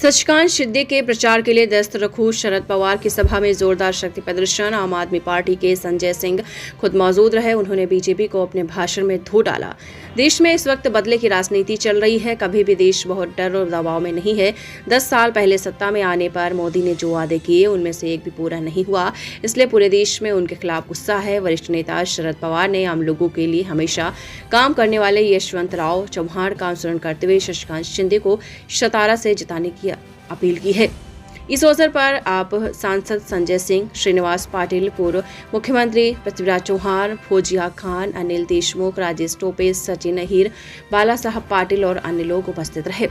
शशिकांत शिंदे के प्रचार के लिए दस्त रखूं शरद पवार की सभा में जोरदार शक्ति प्रदर्शन। आम आदमी पार्टी के संजय सिंह खुद मौजूद रहे। उन्होंने बीजेपी को अपने भाषण में धो डाला। देश में इस वक्त बदले की राजनीति चल रही है। कभी भी देश बहुत डर और दबाव में नहीं है। 10 साल पहले सत्ता में आने पर मोदी ने जो वादे किए उनमें से एक भी पूरा नहीं हुआ, इसलिए पूरे देश में उनके खिलाफ गुस्सा है। वरिष्ठ नेता शरद पवार ने आम लोगों के लिए हमेशा काम करने वाले यशवंतराव चव्हाण का अनुसरण करते हुए शशिकांत शिंदे को शतारा से जिताने की अपील की है। इस अवसर पर आप सांसद संजय सिंह, श्रीनिवास पाटिल, पूर्व मुख्यमंत्री पृथ्वीराज चव्हाण, फौजिया खान, अनिल देशमुख, राजेश टोपे, सचिन अहीर, बाला साहब पाटिल और अन्य लोग उपस्थित रहे।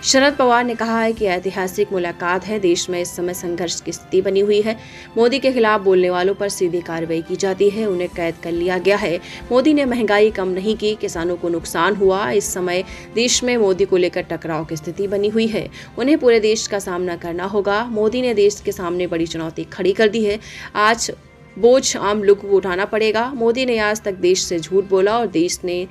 शरद पवार ने कहा है कि ऐतिहासिक मुलाकात है। देश में इस समय संघर्ष की स्थिति बनी हुई है। मोदी के खिलाफ बोलने वालों पर सीधी कार्रवाई की जाती है, उन्हें कैद कर लिया गया है। मोदी ने महंगाई कम नहीं की, किसानों को नुकसान हुआ। इस समय देश में मोदी को लेकर टकराव की स्थिति बनी हुई है। उन्हें पूरे देश का सामना करना होगा। मोदी ने देश के सामने बड़ी चुनौती खड़ी कर दी है। आज बोझ आम लोगों को उठाना पड़ेगा। मोदी ने आज तक देश से झूठ बोला और देश ने,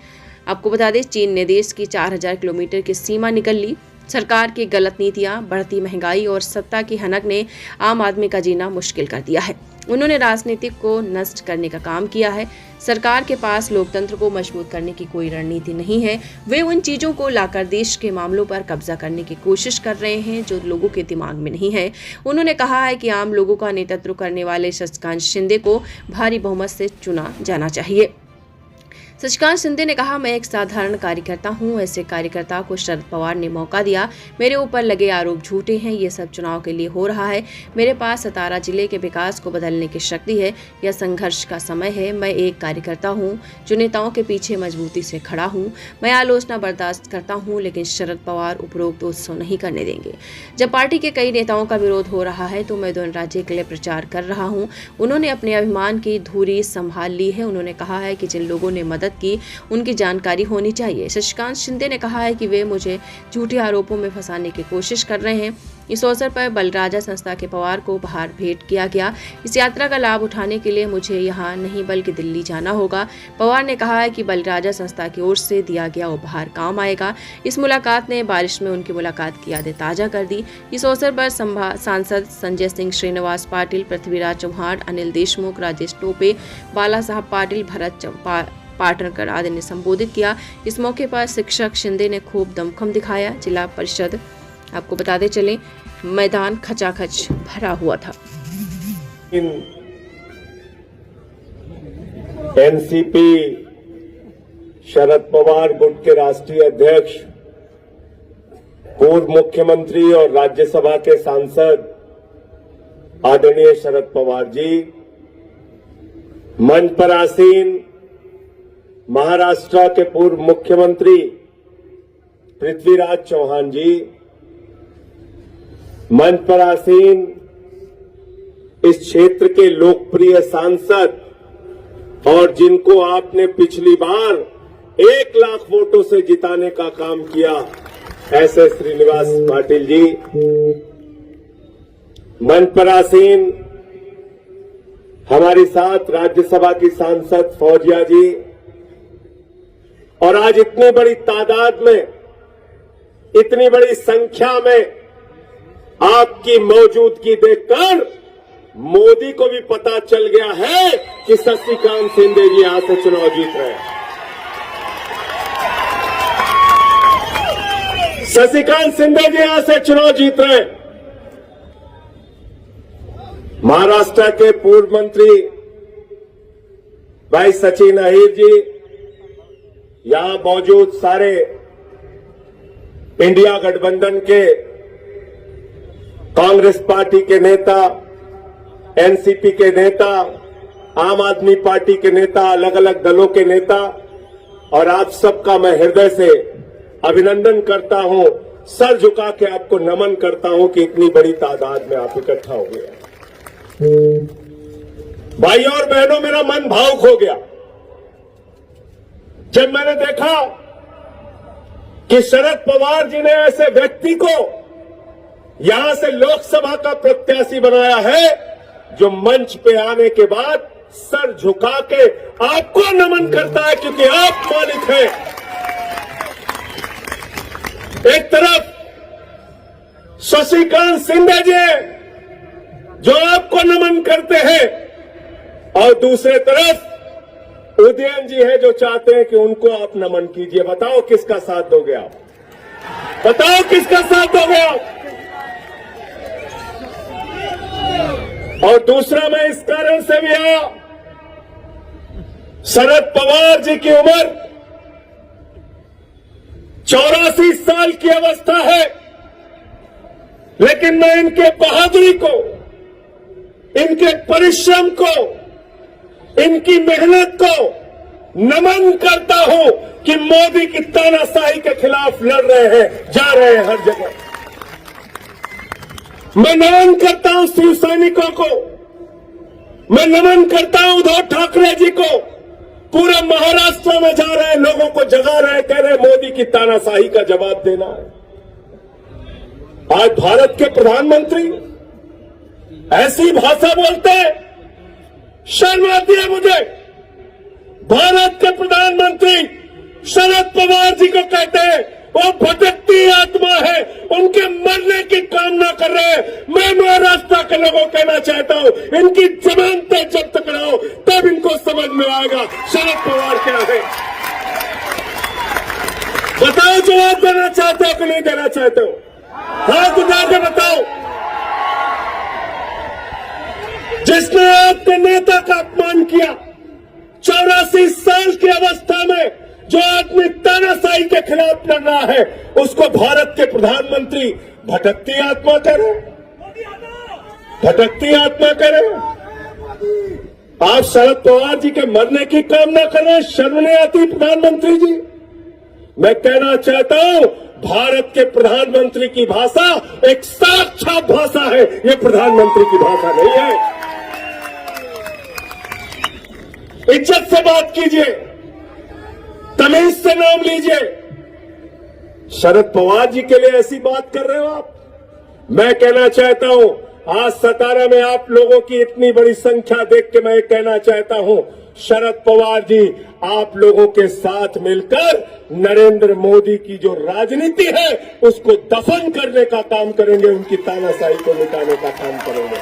आपको बता दें, चीन ने देश की 4000 किलोमीटर की सीमा निकल ली। सरकार की गलत नीतियां, बढ़ती महंगाई और सत्ता की हनक ने आम आदमी का जीना मुश्किल कर दिया है। उन्होंने राजनीति को नष्ट करने का काम किया है। सरकार के पास लोकतंत्र को मजबूत करने की कोई रणनीति नहीं है। वे उन चीजों को लाकर देश के मामलों पर कब्जा करने की कोशिश कर रहे हैं जो लोगों के दिमाग में नहीं है। उन्होंने कहा है कि आम लोगों का नेतृत्व करने वाले शशिकांत शिंदे को भारी बहुमत से चुना जाना चाहिए। शशिकांत शिंदे ने कहा, मैं एक साधारण कार्यकर्ता हूं। ऐसे कार्यकर्ता को शरद पवार ने मौका दिया। मेरे ऊपर लगे आरोप झूठे हैं। ये सब चुनाव के लिए हो रहा है। मेरे पास सतारा जिले के विकास को बदलने की शक्ति है। यह संघर्ष का समय है। मैं एक कार्यकर्ता हूं जो नेताओं के पीछे मजबूती से खड़ा हूं। मैं आलोचना बर्दाश्त करता हूं, लेकिन शरद पवार उपरोक्त उत्सव नहीं करने देंगे। जब पार्टी के कई नेताओं का विरोध हो रहा है तो मैं दोनों राज्य के लिए प्रचार कर रहा हूँ। उन्होंने अपने अभिमान की धुरी संभाल ली है। उन्होंने कहा है कि जिन लोगों ने मदद की उनकी जानकारी होनी चाहिए। शशिकांत शिंदे ने कहा है कि वे मुझे झूठे आरोपों में फंसाने की कोशिश कर रहे हैं। इस अवसर पर बलराजा संस्था के पवार को उपहार भेंट किया गया। इस यात्रा का लाभ उठाने के लिए मुझे यहाँ नहीं बल्कि दिल्ली जाना होगा। पवार ने कहा है कि बलराजा संस्था की ओर से दिया गया उपहार काम आएगा। इस मुलाकात ने बारिश में उनकी मुलाकात की यादें ताजा कर दी। इस अवसर पर सांसद संजय सिंह, श्रीनिवास पाटिल, पृथ्वीराज चव्हाण, अनिल देशमुख, राजेश टोपे, बाला साहब पाटिल, भरत पाटनकर आदि ने संबोधित किया। इस मौके पर शिक्षक शिंदे ने खूब दमखम दिखाया। जिला परिषद, आपको बताते चले, मैदान खचाखच भरा हुआ था। एनसीपी शरद पवार गुट के राष्ट्रीय अध्यक्ष, पूर्व मुख्यमंत्री और राज्यसभा के सांसद आदरणीय शरद पवार जी, मंच पर आसीन महाराष्ट्र के पूर्व मुख्यमंत्री पृथ्वीराज चव्हाण जी, मंच पर आसीन इस क्षेत्र के लोकप्रिय सांसद और जिनको आपने पिछली बार 1 लाख वोटों से जिताने का काम किया, ऐसे श्रीनिवास पाटिल जी, मंच पर आसीन हमारे साथ राज्यसभा की सांसद फौजिया जी, और आज इतनी बड़ी तादाद में, इतनी बड़ी संख्या में आपकी मौजूदगी देखकर मोदी को भी पता चल गया है कि शशिकांत शिंदे जी यहां से चुनाव जीत रहे हैं। शशिकांत शिंदे जी यहां से चुनाव जीत रहे हैं। महाराष्ट्र के पूर्व मंत्री भाई सचिन अहीर जी, यहां मौजूद सारे इंडिया गठबंधन के कांग्रेस पार्टी के नेता, एनसीपी के नेता, आम आदमी पार्टी के नेता, अलग अलग दलों के नेता, और आप सबका मैं हृदय से अभिनंदन करता हूं, सर झुका के आपको नमन करता हूं कि इतनी बड़ी तादाद में आप इकट्ठा हो गए। भाइयों और बहनों, मेरा मन भावुक हो गया जब मैंने देखा कि शरद पवार जी ने ऐसे व्यक्ति को यहां से लोकसभा का प्रत्याशी बनाया है जो मंच पे आने के बाद सर झुका के आपको नमन करता है, क्योंकि आप मालिक हैं। एक तरफ शशिकांत शिंदे जी जो आपको नमन करते हैं, और दूसरे तरफ उदयन जी है जो चाहते हैं कि उनको आप नमन कीजिए। बताओ किसका साथ दोगे आप? बताओ किसका साथ दोगे आप? और दूसरा, मैं इस कारण से भी आया, शरद पवार जी की उम्र 84 साल की अवस्था है, लेकिन मैं इनके बहादुरी को, इनके परिश्रम को, इनकी मेहनत को नमन करता हूं कि मोदी की तानाशाही के खिलाफ लड़ रहे हैं, जा रहे हैं हर जगह। मैं नमन करता हूं शिव सैनिकों को, मैं नमन करता हूं उद्धव ठाकरे जी को, पूरे महाराष्ट्र में जा रहे हैं, लोगों को जगा रहे हैं, कह रहे हैं मोदी की तानाशाही का जवाब देना है। आज भारत के प्रधानमंत्री ऐसी भाषा बोलते हैं, शर्म आती है मुझे। भारत के प्रधानमंत्री शरद पवार जी को कहते हैं वो भटकती आत्मा है, उनके मरने की कामना कर रहे हैं। मैं महाराष्ट्र के लोगों को कहना चाहता हूं, इनकी जमानतें जब्त कराओ, तब इनको समझ में आएगा शरद पवार क्या है। बताओ, जवाब देना चाहते हो कि नहीं देना चाहते हो? हाथ उठा के बताओ। जिसने आपके नेता का अपमान किया, 84 साल की अवस्था में जो आदमी तानाशाही के खिलाफ लड़ रहा है, उसको भारत के प्रधानमंत्री भटकती आत्मा करे, भटकती आत्मा करे। आप शरद पवार जी के मरने की कामना कर रहे हैं, शर्म नहीं आती प्रधानमंत्री जी? मैं कहना चाहता हूं, भारत के प्रधानमंत्री की भाषा एक साक्षात भाषा है, ये प्रधानमंत्री की भाषा नहीं है। इज्जत से बात कीजिए, तमीज से नाम लीजिए। शरद पवार जी के लिए ऐसी बात कर रहे हो आप? मैं कहना चाहता हूं, आज सतारा में आप लोगों की इतनी बड़ी संख्या देख के मैं कहना चाहता हूं, शरद पवार जी आप लोगों के साथ मिलकर नरेंद्र मोदी की जो राजनीति है उसको दफन करने का काम करेंगे, उनकी तानाशाही को मिटाने का काम करेंगे।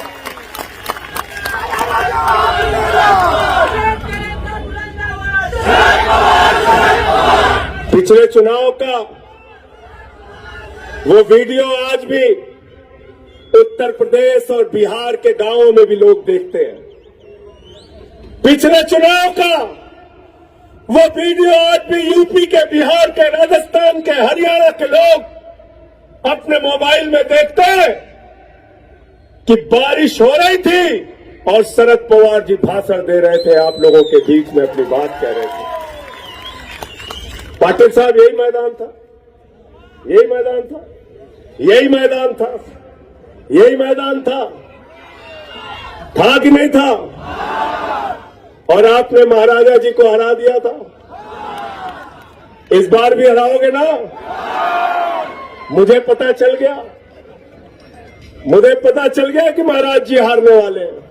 पिछले चुनाव का वो वीडियो आज भी उत्तर प्रदेश और बिहार के गांवों में भी लोग देखते हैं। पिछले चुनाव का वो वीडियो आज भी यूपी के, बिहार के, राजस्थान के, हरियाणा के लोग अपने मोबाइल में देखते हैं कि बारिश हो रही थी और शरद पवार जी भाषण दे रहे थे, आप लोगों के बीच में अपनी बात कह रहे थे। पाटिल साहब, यही मैदान था, यही मैदान था, यही मैदान था, यही मैदान था कि नहीं था? और आपने महाराजा जी को हरा दिया था, इस बार भी हराओगे ना? मुझे पता चल गया, मुझे पता चल गया कि महाराज जी हारने वाले हैं।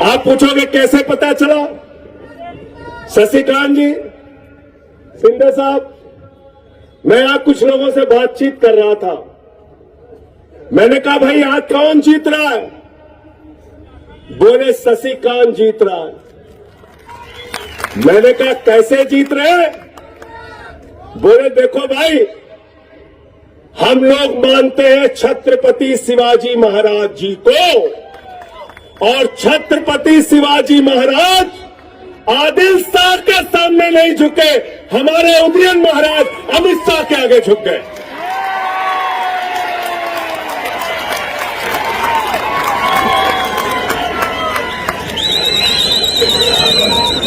आप पूछोगे कैसे पता चला? शशिकांत जी, शिंदे साहब, मैं यहाँ कुछ लोगों से बातचीत कर रहा था। मैंने कहा भाई आज कौन जीत रहा है? बोले शशिकांत जीत रहा है। मैंने कहा कैसे जीत रहे हैं? बोले देखो भाई, हम लोग मानते हैं छत्रपति शिवाजी महाराज जी को, और छत्रपति शिवाजी महाराज आदिल शाह के सामने नहीं झुके, हमारे उदयन महाराज अमित शाह के आगे झुक गए।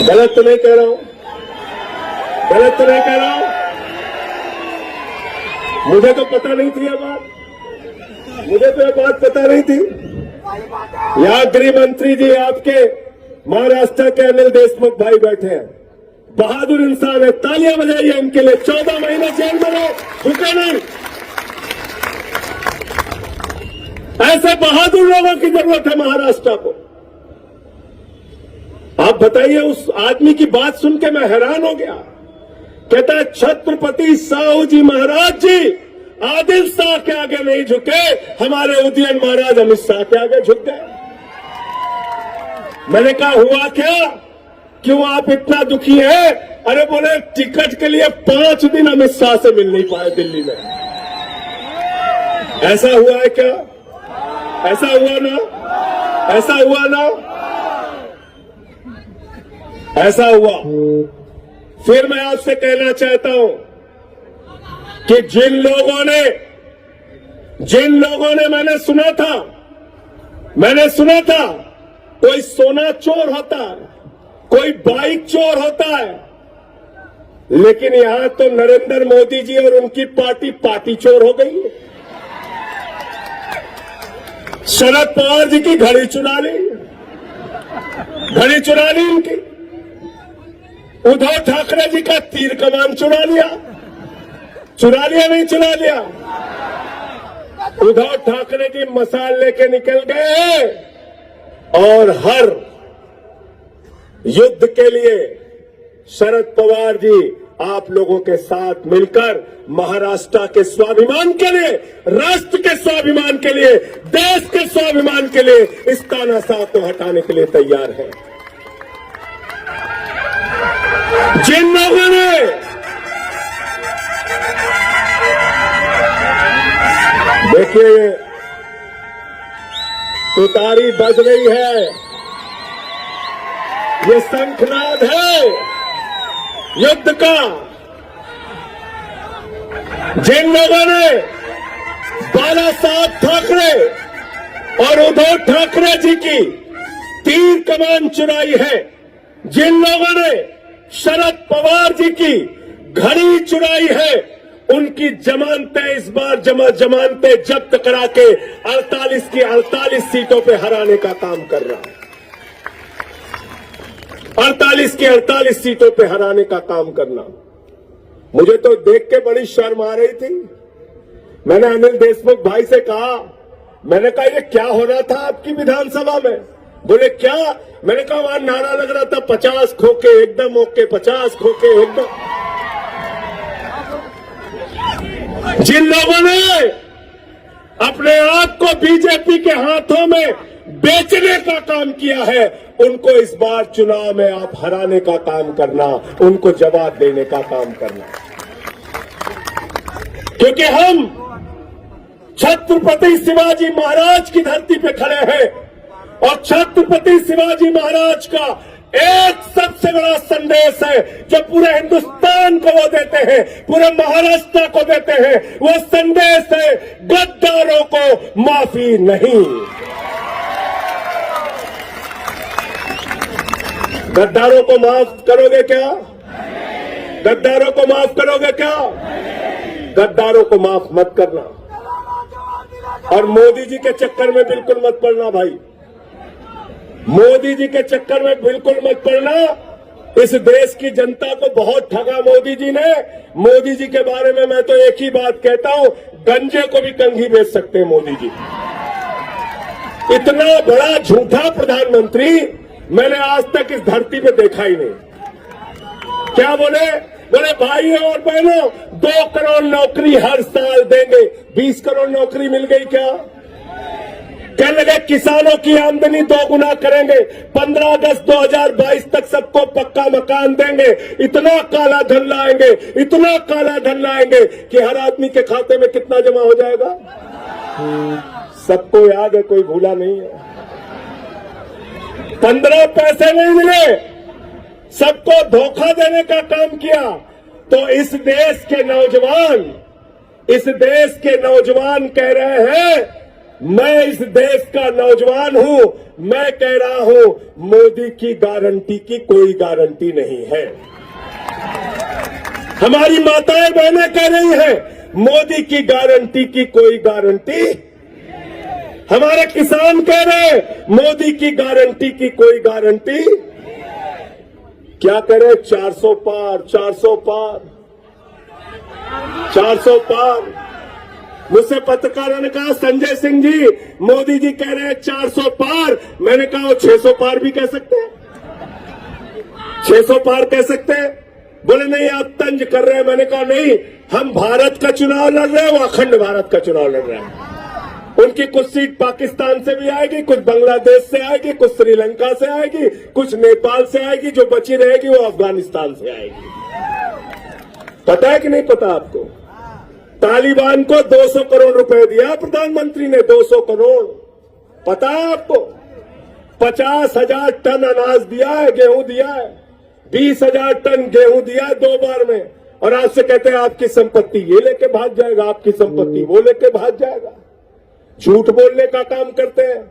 गलत तो नहीं कह रहा हूं, गलत तो नहीं कह रहा हूं। मुझे तो पता नहीं थी ये बात, मुझे तो ये बात पता नहीं थी। यहां गृह मंत्री जी आपके महाराष्ट्र के अनिल देशमुख भाई बैठे हैं, बहादुर इंसान है, तालियां बजाइए इनके लिए। 14 महीने जेल में रहे, रुके नहीं। ऐसे बहादुर लोगों की जरूरत है महाराष्ट्र को। आप बताइए, उस आदमी की बात सुन के मैं हैरान हो गया। कहता है छत्रपति साहू जी महाराज जी आदिल शाह के आगे नहीं झुके, हमारे उदयन महाराज अमित शाह के आगे झुक गए। मैंने कहा हुआ क्या, क्यों आप इतना दुखी हैं? अरे बोले टिकट के लिए 5 दिन अमित शाह से मिल नहीं पाए दिल्ली में। ऐसा हुआ है क्या? ऐसा हुआ ना? ऐसा हुआ ना? ऐसा हुआ। फिर मैं आपसे कहना चाहता हूं कि जिन लोगों ने मैंने सुना था कोई सोना चोर होता है, कोई बाइक चोर होता है, लेकिन यहां तो नरेंद्र मोदी जी और उनकी पार्टी चोर हो गई है। शरद पवार जी की घड़ी चुरा ली उनकी। उद्धव ठाकरे जी का तीर कमान चुरा लिया नहीं चुरा लिया? उद्धव ठाकरे की मशाल लेके निकल गए और हर युद्ध के लिए शरद पवार जी आप लोगों के साथ मिलकर महाराष्ट्र के स्वाभिमान के लिए, राष्ट्र के स्वाभिमान के लिए, देश के स्वाभिमान के लिए इस तानाशाह को हटाने के लिए तैयार है। जिन लोगों ने देखिए तुतारी बज रही है, ये शंखनाद है युद्ध का। जिन लोगों ने बाला साहब ठाकरे और उद्धव ठाकरे जी की तीर कमान चुराई है, जिन लोगों ने शरद पवार जी की घड़ी चुराई है, उनकी जमानतें इस बार जमानतें जब्त करा के 48 की 48 सीटों पे हराने का काम कर रहा है। 48 की 48 सीटों पे हराने का काम करना। मुझे तो देख के बड़ी शर्म आ रही थी। मैंने अनिल देशमुख भाई से कहा, मैंने कहा ये क्या हो रहा था आपकी विधानसभा में? बोले क्या? मैंने कहा वहां नारा लग रहा था 50 खोके एकदम ओके, 50 खोके एकदम। जिन लोगों ने अपने आप को बीजेपी के हाथों में बेचने का काम किया है, उनको इस बार चुनाव में आप हराने का काम करना, उनको जवाब देने का काम करना। क्योंकि हम छत्रपति शिवाजी महाराज की धरती पे खड़े हैं और छत्रपति शिवाजी महाराज का एक सबसे बड़ा संदेश है जो पूरे हिंदुस्तान को वो देते हैं, पूरे महाराष्ट्र को देते हैं। वो संदेश है गद्दारों को माफी नहीं। गद्दारों को माफ करोगे क्या? गद्दारों को माफ करोगे क्या? गद्दारों को माफ मत करना और मोदी जी के चक्कर में बिल्कुल मत पड़ना भाई। मोदी जी के चक्कर में बिल्कुल मत पड़ना। इस देश की जनता को बहुत ठगा मोदी जी ने। मोदी जी के बारे में मैं तो एक ही बात कहता हूं, गंजे को भी कंघी बेच सकते हैं मोदी जी। इतना बड़ा झूठा प्रधानमंत्री मैंने आज तक इस धरती पे देखा ही नहीं। क्या बोले? बोले भाइयों और बहनों 2 करोड़ नौकरी हर साल देंगे। 20 करोड़ नौकरी मिल गई क्या? कहने लगे किसानों की आमदनी 2 गुना करेंगे, 15 अगस्त 2022 तक सबको पक्का मकान देंगे। इतना काला धन लाएंगे, इतना काला धन लाएंगे कि हर आदमी के खाते में कितना जमा हो जाएगा? सबको याद है, कोई भूला नहीं है। 15 पैसे नहीं मिले, सबको धोखा देने का काम किया। तो इस देश के नौजवान कह रहे हैं, मैं इस देश का नौजवान हूं, मैं कह रहा हूं मोदी की गारंटी की कोई गारंटी नहीं है। हमारी माताएं बहनें कह रही हैं मोदी की गारंटी की कोई गारंटी। हमारे किसान कह रहे हैं मोदी की गारंटी की कोई गारंटी। क्या करे? 400 पार, 400 पार, 400 पार। मुझसे पत्रकारों ने कहा संजय सिंह जी, मोदी जी कह रहे हैं 400 पार। मैंने कहा वो 600 पार भी कह सकते हैं, 600 पार कह सकते हैं। बोले नहीं आप तंज कर रहे हैं। मैंने कहा नहीं, हम भारत का चुनाव लड़ रहे हैं, वो अखंड भारत का चुनाव लड़ रहे हैं। उनकी कुछ सीट पाकिस्तान से भी आएगी, कुछ बांग्लादेश से आएगी, कुछ श्रीलंका से आएगी, कुछ नेपाल से आएगी, जो बची रहेगी वो अफगानिस्तान से आएगी। पता है कि नहीं पता आपको? तालिबान को 200 करोड़ रुपए दिया प्रधानमंत्री ने, 200 करोड़। पता है आपको? 50,000 टन अनाज दिया है, गेहूं दिया है, 20,000 टन गेहूं दिया है 2 बार में। और आपसे कहते हैं आपकी संपत्ति ये लेके भाग जाएगा, आपकी संपत्ति वो लेके भाग जाएगा। झूठ बोलने का काम करते हैं।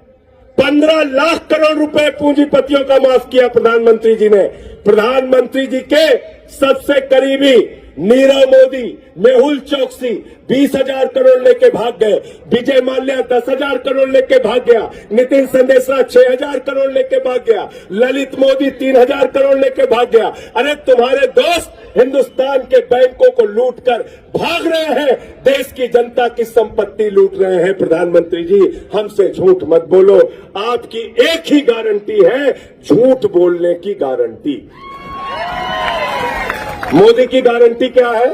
15 लाख करोड़ रुपए पूंजीपतियों का माफ किया प्रधानमंत्री जी ने। प्रधानमंत्री जी के सबसे करीबी नीरव मोदी, मेहुल चौकसी 20,000 करोड़ लेके भाग गए, विजय माल्या 10,000 करोड़ लेके भाग गया, नितिन संदेशरा 6,000 करोड़ लेके भाग गया, ललित मोदी 3,000 करोड़ लेके भाग गया। अरे तुम्हारे दोस्त हिंदुस्तान के बैंकों को लूटकर भाग रहे हैं, देश की जनता की संपत्ति लूट रहे हैं। प्रधानमंत्री जी, हमसे झूठ मत बोलो। आपकी एक ही गारंटी है, झूठ बोलने की गारंटी। मोदी की गारंटी क्या है?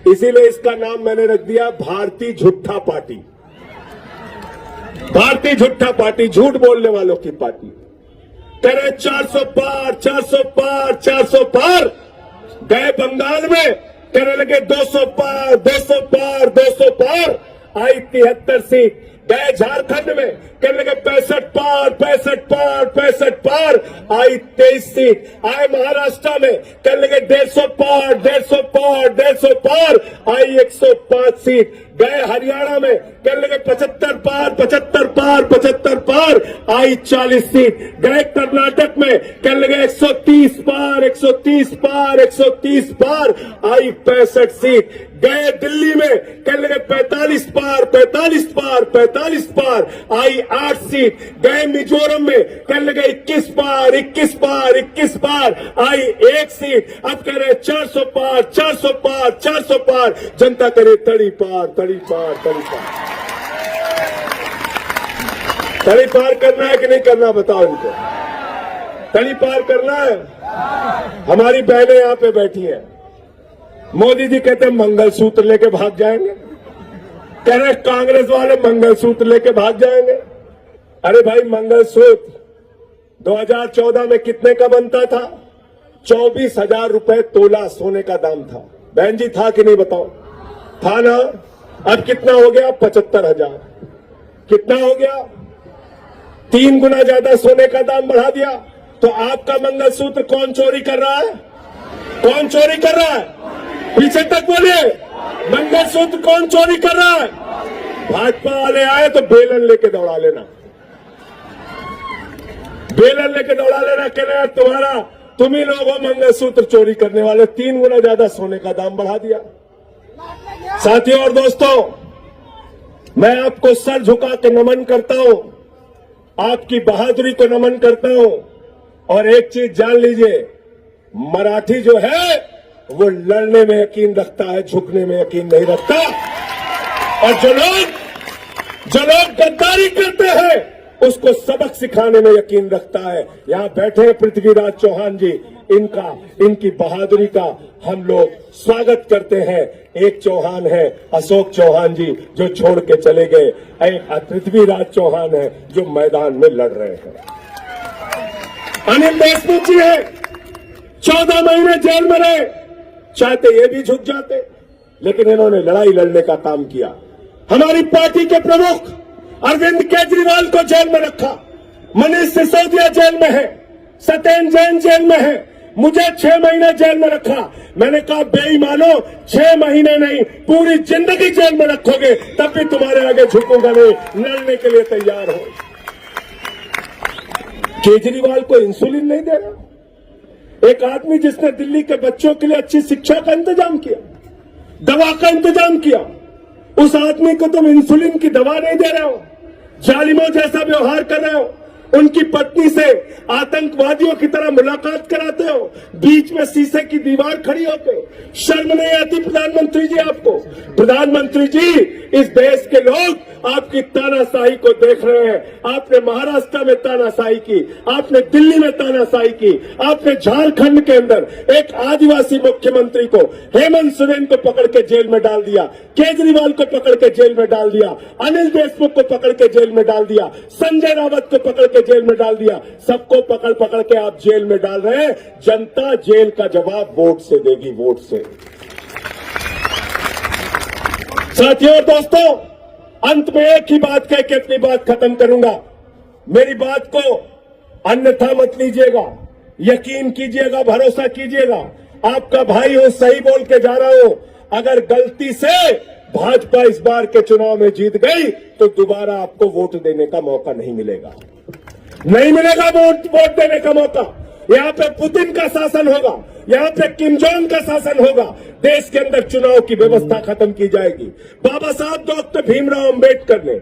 इसीलिए इसका नाम मैंने रख दिया भारतीय झूठा पार्टी। भारतीय झूठा पार्टी, झूठ बोलने वालों की पार्टी। कह रहे 400 पार, 400 पार, 400 पार। गए बंगाल में, कहने लगे 200 पार, 200 पार, 200 पार। आई 73 सीट। गए झारखंड में, कहने लगे 65 पार, 65 पार, 65 पार। आई 23 सीट। आए महाराष्ट्र में, कहने लगे 150 पार, 150 पार, 150 पार। आई 105 सीट। गए हरियाणा में, कहने लगे 75 पार, 75 पार, 75 पार। आई 40 सीट। गए कर्नाटक में, कहने लगे 130 पार, 130 पार, 130 पार। आई 65 सीट। गए दिल्ली में, कहने लगे 45 पार, 45 पार, 45 पार। आई 8 सीट। गए मिजोरम में, कहने लगे 21 पार, 21 पार, 21 पार। आई 1 सीट। अब कह रहे 400 पार, 400 पार, 400 पार। जनता करे तड़ी पार, तड़ी पार, तड़ी पार। तड़ी पार करना है कि नहीं करना, बताओ इनको। तड़ी पार करना है। हमारी बहनें यहां पे बैठी हैं। मोदी जी कहते हैं मंगलसूत्र लेके भाग जाएंगे। कह रहे कांग्रेस वाले मंगलसूत्र लेके भाग जाएंगे। अरे भाई, मंगलसूत्र 2014 में कितने का बनता था? 24,000 रुपए तोला सोने का दाम था। बहन जी, था कि नहीं बताओ? था ना? अब कितना हो गया? 75,000। कितना हो गया? 3 गुना ज्यादा सोने का दाम बढ़ा दिया। तो आपका मंगलसूत्र कौन चोरी कर रहा है? कौन चोरी कर रहा है? पीछे तक बोलिए, मंगलसूत्र कौन चोरी कर रहा है? भाजपा वाले आए तो बेलन लेके दौड़ा लेना, बेलन लेके दौड़ा लेना। कहना तुम्हारा, तुम ही लोग हो मंगलसूत्र चोरी करने वाले। 3 गुना ज्यादा सोने का दाम बढ़ा दिया। साथियों और दोस्तों, मैं आपको सर झुका के नमन करता हूं, आपकी बहादुरी को नमन करता हूं। और एक चीज जान लीजिए, मराठी जो है वो लड़ने में यकीन रखता है, झुकने में यकीन नहीं रखता। और जो लोग गद्दारी करते हैं उसको सबक सिखाने में यकीन रखता है। यहां बैठे हैं पृथ्वीराज चौहान जी, इनकी बहादुरी का हम लोग स्वागत करते हैं। एक चौहान है अशोक चौहान जी, जो छोड़ के चले गए। एक पृथ्वीराज चौहान है जो मैदान में लड़ रहे हैं। अनिल देशमुख जी है, 14 महीने जेल में रहे। चाहते ये भी झुक जाते, लेकिन इन्होंने लड़ाई लड़ने का काम किया। हमारी पार्टी के प्रमुख अरविंद केजरीवाल को जेल में रखा, मनीष सिसोदिया जेल में है, सत्येंद्र जैन जेल में है, मुझे 6 महीने जेल में रखा। मैंने कहा बेईमानो, 6 महीने नहीं, पूरी जिंदगी जेल में रखोगे तब भी तुम्हारे आगे झुकूंगा नहीं, लड़ने के लिए तैयार हो। केजरीवाल को इंसुलिन नहीं दे रहा। एक आदमी जिसने दिल्ली के बच्चों के लिए अच्छी शिक्षा का इंतजाम किया, दवा का इंतजाम किया, उस आदमी को तुम इंसुलिन की दवा नहीं दे रहे हो, जालिमों जैसा व्यवहार कर रहे हो। उनकी पत्नी से आतंकवादियों की तरह मुलाकात कराते हो, बीच में शीशे की दीवार खड़ी होके। शर्म नहीं आती प्रधानमंत्री जी आपको? प्रधानमंत्री जी, इस देश के लोग आपकी तानाशाही को देख रहे हैं। आपने महाराष्ट्र में तानाशाही की, आपने दिल्ली में तानाशाही की, आपने झारखंड के अंदर एक आदिवासी मुख्यमंत्री को, हेमंत सोरेन को पकड़ के जेल में डाल दिया, केजरीवाल को पकड़ के जेल में डाल दिया, अनिल देशमुख को पकड़ के जेल में डाल दिया, संजय रावत को पकड़ के जेल में डाल दिया। सबको पकड़ पकड़ के आप जेल में डाल रहे हैं। जनता जेल का जवाब वोट से देगी, वोट से। साथियों और दोस्तों, अंत में एक ही बात कह के अपनी बात खत्म करूंगा। मेरी बात को अन्यथा मत लीजिएगा, यकीन कीजिएगा, भरोसा कीजिएगा। आपका भाई हूं, सही बोल के जा रहा हूं। अगर गलती से भाजपा इस बार के चुनाव में जीत गई तो दोबारा आपको वोट देने का मौका नहीं मिलेगा, नहीं मिलेगा वोट देने का मौका। यहाँ पे पुतिन का शासन होगा, यहाँ पे किम जोंग का शासन होगा। देश के अंदर चुनाव की व्यवस्था खत्म की जाएगी। बाबा साहब डॉक्टर भीमराव अंबेडकर ने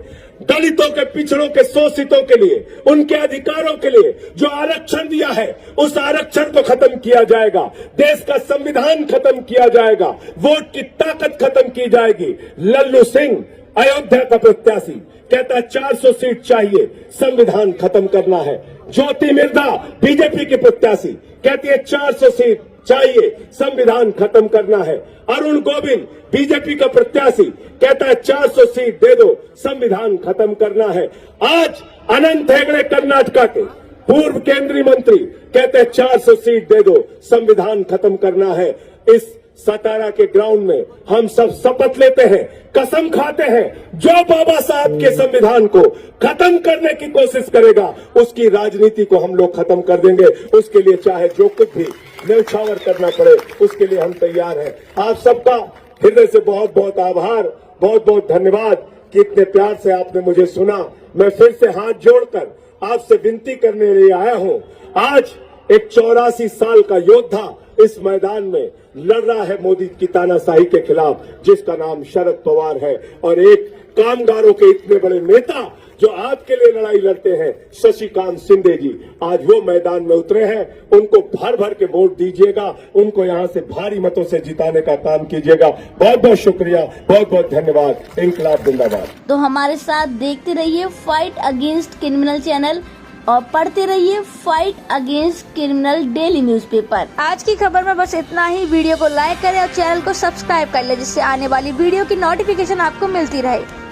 दलितों के, पिछड़ों के, शोषितों के लिए, उनके अधिकारों के लिए जो आरक्षण दिया है, उस आरक्षण को खत्म किया जाएगा। देश का संविधान खत्म किया जाएगा, वोट की ताकत खत्म की जाएगी। लल्लू सिंह अयोध्या का प्रत्याशी कहता है 400 सीट चाहिए, संविधान खत्म करना है। ज्योति मिर्धा बीजेपी की प्रत्याशी कहती है 400 सीट चाहिए, संविधान खत्म करना है। अरुण गोविल बीजेपी का प्रत्याशी कहता है 400 सीट दे दो, संविधान खत्म करना है। आज अनंत हेगड़े कर्नाटका के पूर्व केंद्रीय मंत्री कहते हैं 400 सीट दे दो, संविधान खत्म करना है। इस सतारा के ग्राउंड में हम सब शपथ लेते हैं, कसम खाते हैं, जो बाबा साहब के संविधान को खत्म करने की कोशिश करेगा उसकी राजनीति को हम लोग खत्म कर देंगे। उसके लिए चाहे जो कुछ भी न्यौछावर करना पड़े, उसके लिए हम तैयार हैं। आप सबका हृदय से बहुत बहुत आभार, बहुत बहुत धन्यवाद कि इतने प्यार से आपने मुझे सुना। मैं फिर से हाथ जोड़कर आपसे विनती करने लिए आया हूं। आज एक 84 साल का योद्धा इस मैदान में लड़ रहा है मोदी की तानाशाही के खिलाफ, जिसका नाम शरद पवार है। और एक कामगारों के इतने बड़े नेता जो आपके लिए लड़ाई लड़ते हैं, शशिकांत शिंदे जी, आज वो मैदान में उतरे हैं। उनको भर भर के वोट दीजिएगा, उनको यहां से भारी मतों से जिताने का काम कीजिएगा। बहुत बहुत शुक्रिया, बहुत बहुत धन्यवाद। इंकलाब जिंदाबाद। तो हमारे साथ देखते रहिए फाइट अगेंस्ट क्रिमिनल चैनल और पढ़ते रहिए fight against criminal daily newspaper. आज की खबर में बस इतना ही। वीडियो को लाइक करें और चैनल को सब्सक्राइब कर लें, जिससे आने वाली वीडियो की नोटिफिकेशन आपको मिलती रहे।